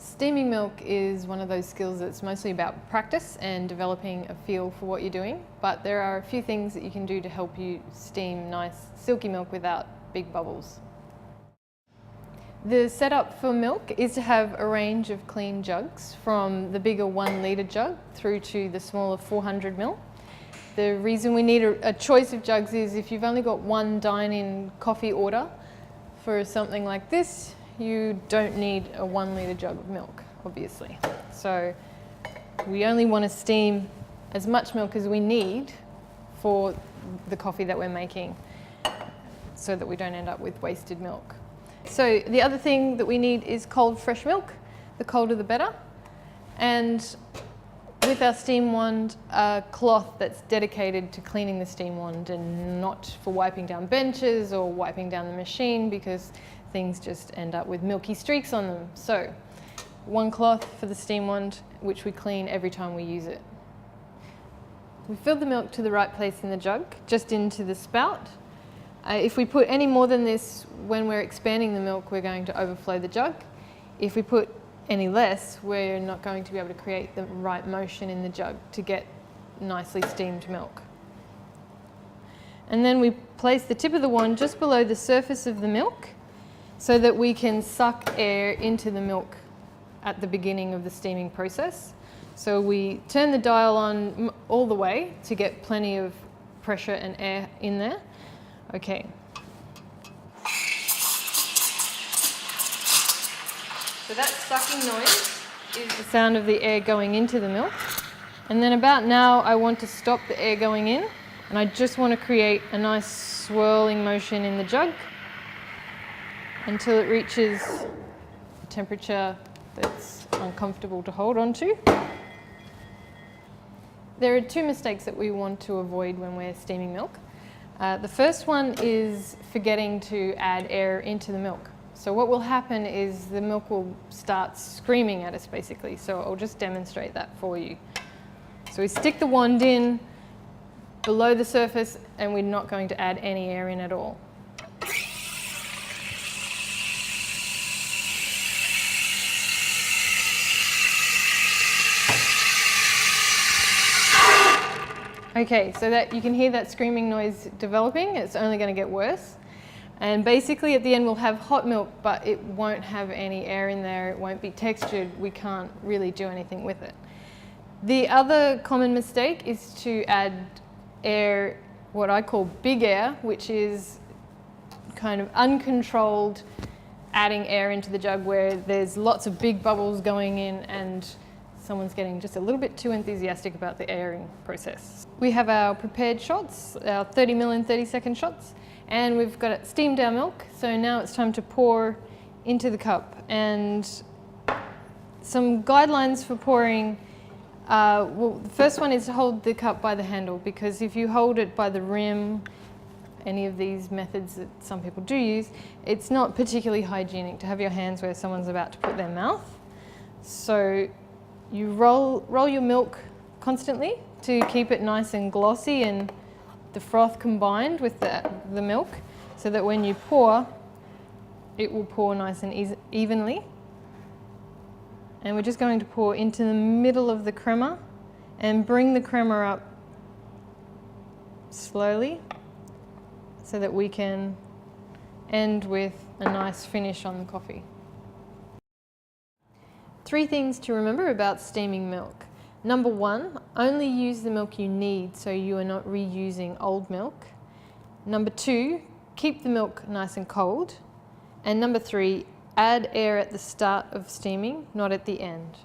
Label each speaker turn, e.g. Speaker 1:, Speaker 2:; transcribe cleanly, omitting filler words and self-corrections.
Speaker 1: Steaming milk is one of those skills that's mostly about practice and developing a feel for what you're doing, but there are a few things that you can do to help you steam nice silky milk without big bubbles. The setup for milk is to have a range of clean jugs, from the bigger 1 litre jug through to the smaller 400 ml. The reason we need a choice of jugs is if you've only got one dine-in coffee order for something like this, you don't need a 1 litre jug of milk, obviously. So we only want to steam as much milk as we need for the coffee that we're making, so that we don't end up with wasted milk. So the other thing that we need is cold fresh milk. The colder the better. And with our steam wand, a cloth that's dedicated to cleaning the steam wand and not for wiping down benches or wiping down the machine, because things just end up with milky streaks on them. So one cloth for the steam wand, which we clean every time we use it. We fill the milk to the right place in the jug, just into the spout. If we put any more than this when we're expanding the milk, we're going to overflow the jug. If we put any less, we're not going to be able to create the right motion in the jug to get nicely steamed milk. And then we place the tip of the wand just below the surface of the milk so that we can suck air into the milk at the beginning of the steaming process. So we turn the dial on all the way to get plenty of pressure and air in there. Okay. So that sucking noise is the sound of the air going into the milk. And then about now I want to stop the air going in, and I just want to create a nice swirling motion in the jug until it reaches a temperature that's uncomfortable to hold on to. There are 2 mistakes that we want to avoid when we're steaming milk. The first one is forgetting to add air into the milk. So what will happen is the milk will start screaming at us, basically. So I'll just demonstrate that for you. So we stick the wand in below the surface, and we're not going to add any air in at all. Okay, so that you can hear that screaming noise developing. It's only going to get worse. And basically at the end we'll have hot milk, but it won't have any air in there. It won't be textured. We can't really do anything with it. The other common mistake is to add air, what I call big air, which is kind of uncontrolled adding air into the jug where there's lots of big bubbles going in and someone's getting just a little bit too enthusiastic about the airing process. We have our prepared shots, our 30 ml and 30-second shots, and we've got it steamed our milk. So now it's time to pour into the cup. And some guidelines for pouring, well, the first one is to hold the cup by the handle, because if you hold it by the rim, any of these methods that some people do use, it's not particularly hygienic to have your hands where someone's about to put their mouth. So you roll your milk constantly to keep it nice and glossy and the froth combined with the milk, so that when you pour, it will pour nice and evenly. And we're just going to pour into the middle of the crema and bring the crema up slowly so that we can end with a nice finish on the coffee. 3 things to remember about steaming milk. Number 1, only use the milk you need so you are not reusing old milk. Number 2, keep the milk nice and cold. And number 3, add air at the start of steaming, not at the end.